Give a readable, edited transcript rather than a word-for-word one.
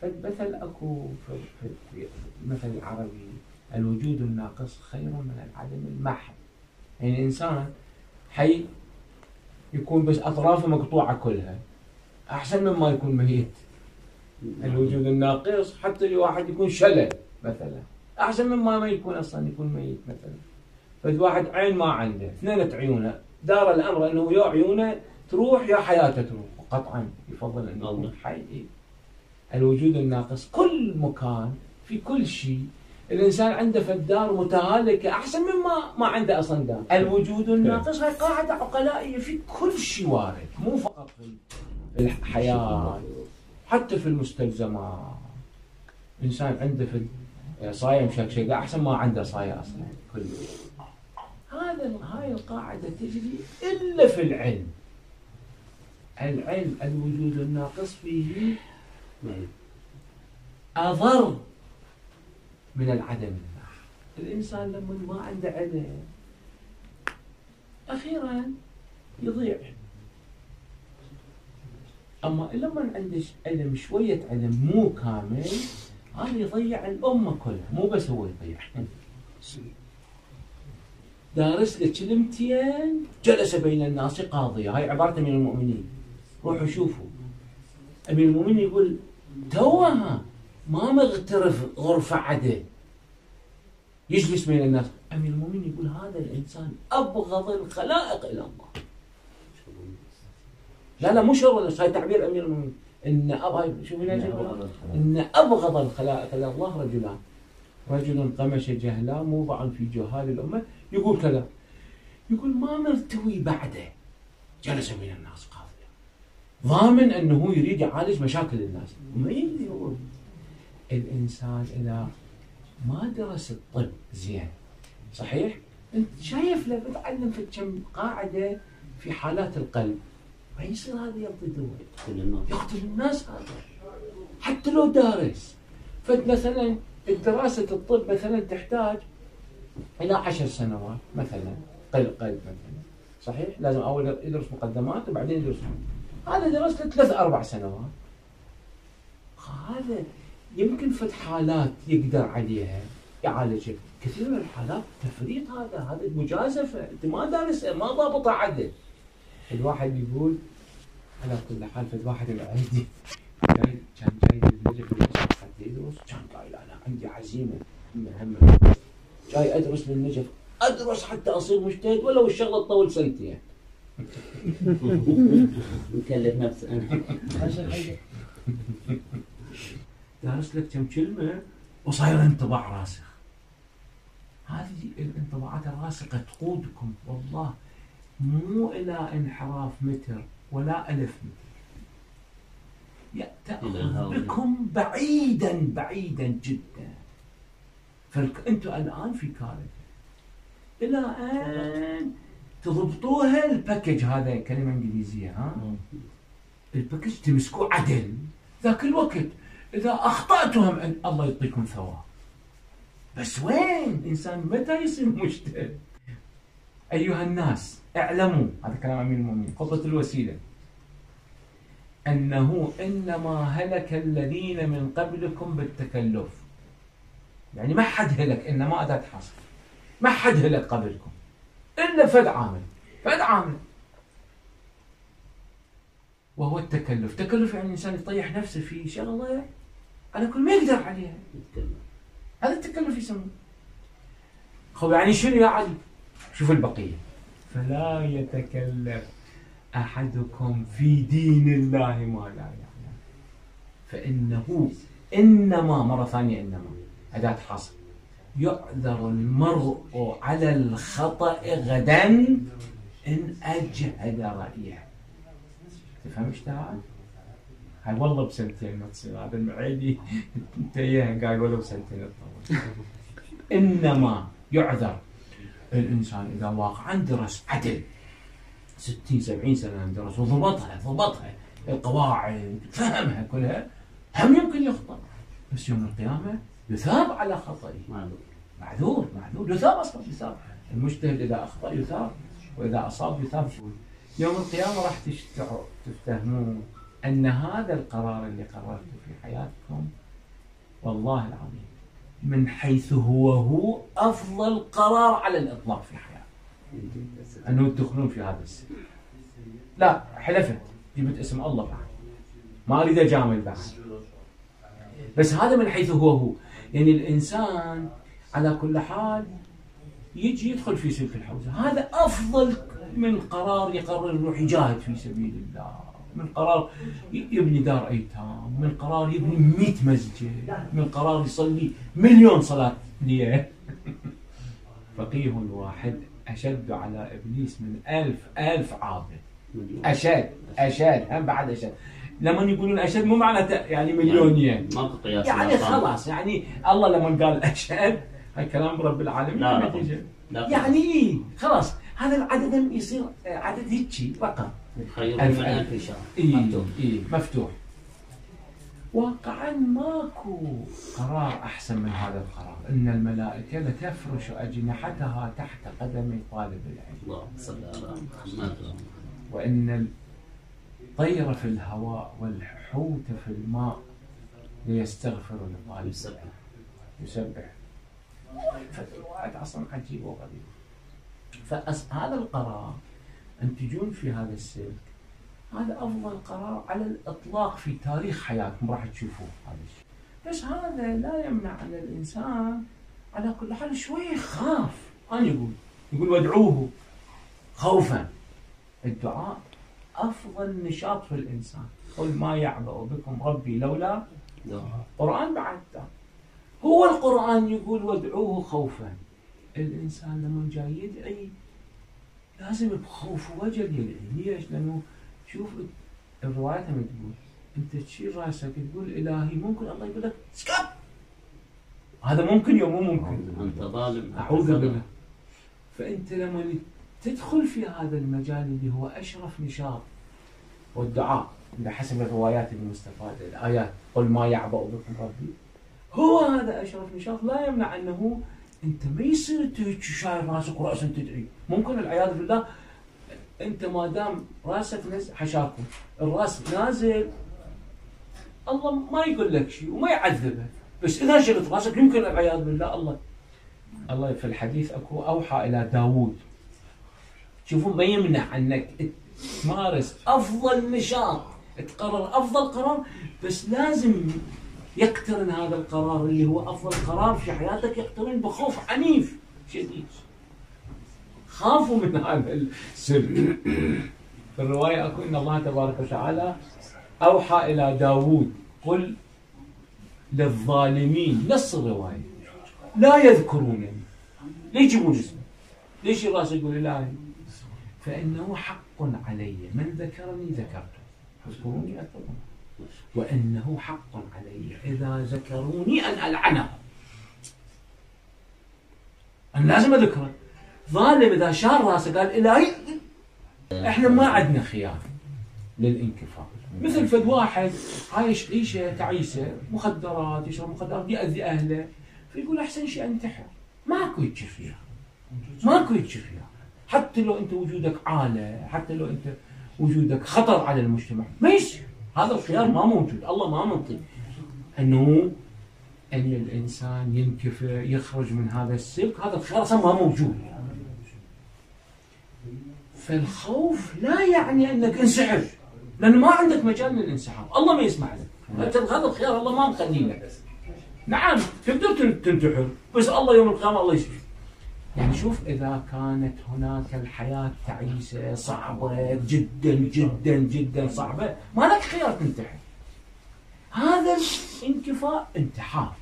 فالمثل اكو في المثل العربي: الوجود الناقص خير من العدم المحض. يعني الانسان حي يكون بس اطرافه مقطوعه كلها احسن مما يكون ميت. الوجود الناقص حتى الواحد يكون شلل مثلا احسن مما ما يكون اصلا يكون ميت مثلا. فالواحد عين ما عنده، اثنين عيونه، دار الامر انه يا عيونه تروح يا حياته تروح، قطعا يفضل انه يكون حي. الوجود الناقص كل مكان في كل شيء الانسان عنده في الدار متهالكه احسن مما ما عنده اصلا دار. الوجود الناقص هاي قاعده عقلائيه في كل شيء وارد، مو فقط في الحياه، حتى في المستلزمات. انسان عنده في صايه مشكشقه احسن ما عنده صايه اصلا كل. هاي القاعده تجري الا في العلم. العلم الوجود الناقص فيه أضر من العدم المحض. الإنسان لما ما عنده علم أخيرا يضيع. أما لما عنده علم شوية علم مو كامل هذا يضيع الأمة كلها، مو بس هو يضيع. دارس لك كلمتين جلس بين الناس قاضية، هاي عبارة أمير المؤمنين. روحوا شوفوا أمير المؤمنين يقول توها ما مغترف غرفة عدل يجلس بين الناس. أمير المؤمنين يقول هذا الإنسان أبغض الخلائق إلى الله. لا مو شر، هاي تعبير أمير المؤمنين. إن أبغض الخلائق إلى الله رجلان: رجل قمش جهلا موضع في جهال الأمة. يقول كذا، يقول ما ملتوي بعده جلس بين الناس قاضيا، ضامن أنه يريد يعالج مشاكل الناس. وما يدري هو الإنسان إذا ما درس الطب زين صحيح، أنت شايف له بتعلم في كم قاعدة في حالات القلب ما يصير هذا يعطي دواء يقتل الناس هذا حتى لو دارس. فمثلا دراسة الطب مثلا تحتاج إلى 10 سنوات مثلا، قلب مثلا صحيح، لازم أول يدرس مقدمات وبعدين يدرس. هذا درس له 3-4 سنوات. هذا يمكن في حالات يقدر عليها يعالجها، كثير من الحالات تفريط. هذا مجازفة، أنت ما دارس ما ضابطها عدل. الواحد يقول على كل حال، فالواحد العادي كان جاي للنجف حتى يدرس، كان قايل أنا عندي عزيمة مهمة جاي أدرس للنجف، أدرس حتى أصير مجتهد ولو الشغلة تطول سنتين. مكلف نفسه أنا. دارس لك كم كلمة وصاير انطباع راسخ. هذه الانطباعات الراسخة تقودكم والله مو إلى انحراف متر ولا 1000 متر، تأخذ بكم بعيدا جدا. فأنتم الآن في كارثة إلى أن تضبطوها. الباكج هذا كلمة إنجليزية، الباكج تمسكوه عدل ذاك الوقت. إذا أخطأتهم أن الله يعطيكم ثواب. بس وين الإنسان متى يصير مجتهد؟ أيها الناس اعلموا، هذا كلام أمير المؤمنين خطة الوسيلة، أنه إنما هلك الذين من قبلكم بالتكلف. يعني ما حد هلك، إنما أداة حصر، ما حد هلك قبلكم إلا فد عامل وهو التكلف. تكلف يعني الإنسان يطيح نفسه في شغلة على كل ما يقدر عليها، هذا التكلف يسمونه. خب يعني شنو يا علي؟ شوف البقية: فلا يتكلف أحدكم في دين الله ما لا يعلم، فإنه إنما، مرة ثانية إنما أداة حصر، يعذر المرء على الخطأ غدا إن أجهد رأيه. تفهم ايش تعال؟ هاي والله بسنتين ما تصير. هذا المعيدي انت قايل ولو سنتين تطول. إنما يعذر الإنسان إذا واقعا درس عدل 60-70 سنة درس وضبطها القواعد فهمها كلها، هم يمكن يخطأ، بس يوم القيامة يثاب على خطئه. معذور يثاب أصلا، يثاب. المجتهد إذا أخطأ يثاب، وإذا أصاب يثاب. يوم القيامة راح تفتهمون أن هذا القرار اللي قررته في حياتكم والله العظيم من حيث هو أفضل قرار على الإطلاق في حياتكم، أنه تدخلون في هذا السر. لا حلفت، جبت اسم الله بعد، ما أريد أجامل بعد، بس هذا من حيث هو. يعني الإنسان على كل حال يجي يدخل في سلك الحوزة، هذا أفضل من قرار يقرر يروح يجاهد في سبيل الله، من قرار يبني دار أيتام، من قرار يبني 100 مسجد، من قرار يصلي 1,000,000 صلاة ليل. فقيه واحد أشد على إبليس من 1000 عابد. أشد هم بعد أشد. لما يقولون أشد مو معناته يعني مليونين، يعني خلاص، يعني الله لما قال أشد هاي كلام رب العالمين، لا يعني خلاص هذا العدد يصير عدد هيك رقم خير من 1000 إن شاء الله. مفتوح. واقعا ماكو قرار أحسن من هذا القرار، إن الملائكة لتفرش أجنحتها تحت قدمي طالب العلم. الله صلى الله عليه وسلم. وإن الطير في الهواء والحوت في الماء ليستغفر لطالب العلم. يسبح. فالروايات أصلا عجيبة وغريبة. فهذا القرار أن تجون في هذا السلك، هذا أفضل قرار على الإطلاق في تاريخ حياتكم، راح تشوفوه هذا الشيء. بس هذا لا يمنع أن الإنسان على كل حال شوي يخاف. أنا يقول وادعوه خوفا. الدعاء أفضل نشاط في الإنسان. قل ما يعبأ بكم ربي لولا القرآن بعد هو القرآن يقول وادعوه خوفا. الإنسان لما جاي يدعي لازم بخوف ووجل يدعي. ليش؟ لأنه شوف الروايات لما تقول أنت تشيل راسك تقول إلهي، ممكن الله يقول لك اسكت، هذا ممكن يوم مو ممكن، أنت ظالم، أعوذ بالله. فأنت لما تدخل في هذا المجال اللي هو أشرف نشاط والدعاء بحسب الروايات المستفادة الآيات، قل ما يعبأ بكم ربي، هو هذا أشرف نشاط. لا يمنع أنه أنت ما يصير شايل راسك ورأسك تدعي. ممكن العياذ بالله أنت ما دام راسك حشاكم الراس نازل، الله ما يقول لك شيء وما يعذبك، بس إذا شلت راسك يمكن العياذ بالله الله في الحديث أكو أوحى إلى داوود. شوفوا ما يمنع أنك تمارس أفضل نشاط، تقرر أفضل قرار، بس لازم يقترن هذا القرار اللي هو أفضل قرار في حياتك يقترن بخوف عنيف شديد. خافوا من هذا السر. في الرواية أكو إن الله تبارك وتعالى أوحى إلى داوود قل للظالمين، نص الرواية لا يذكرونني. ليش يجيبون اسمه؟ ليش الراس يقول إلهي؟ فإنه حق علي من ذكرني ذكرته، اذكروني أذكرهم، وإنه حق علي إذا ذكروني أن ألعنه. أنا لازم أذكره. ظالم إذا شار راسه قال إلهي، إحنا ما عندنا خيار للانكفاء. مثل فد واحد عايش عيشة تعيسة، مخدرات، يشرب مخدرات، يأذي أهله، فيقول أحسن شيء أنتحر. ماكو يتشي فيها، ماكو يتشي فيها. حتى لو أنت وجودك عالة، حتى لو أنت وجودك خطر على المجتمع، ما يصير. هذا الخيار ما موجود. الله ما منطي أنه أن الإنسان ينكفئ يخرج من هذا السلك، هذا الخيار أصلا ما موجود. فالخوف لا يعني أنك انسحب، لأنه ما عندك مجال للانسحاب، الله ما يسمح لك. هذا الخيار الله ما مخليه لك. نعم تقدر تنتحر، بس الله يوم القيامة الله يسمح. يعني شوف إذا كانت هناك الحياة تعيسة صعبة جدا جدا جدا صعبة، ما لك خيار تنتحر. هذا الانكفاء انتحار.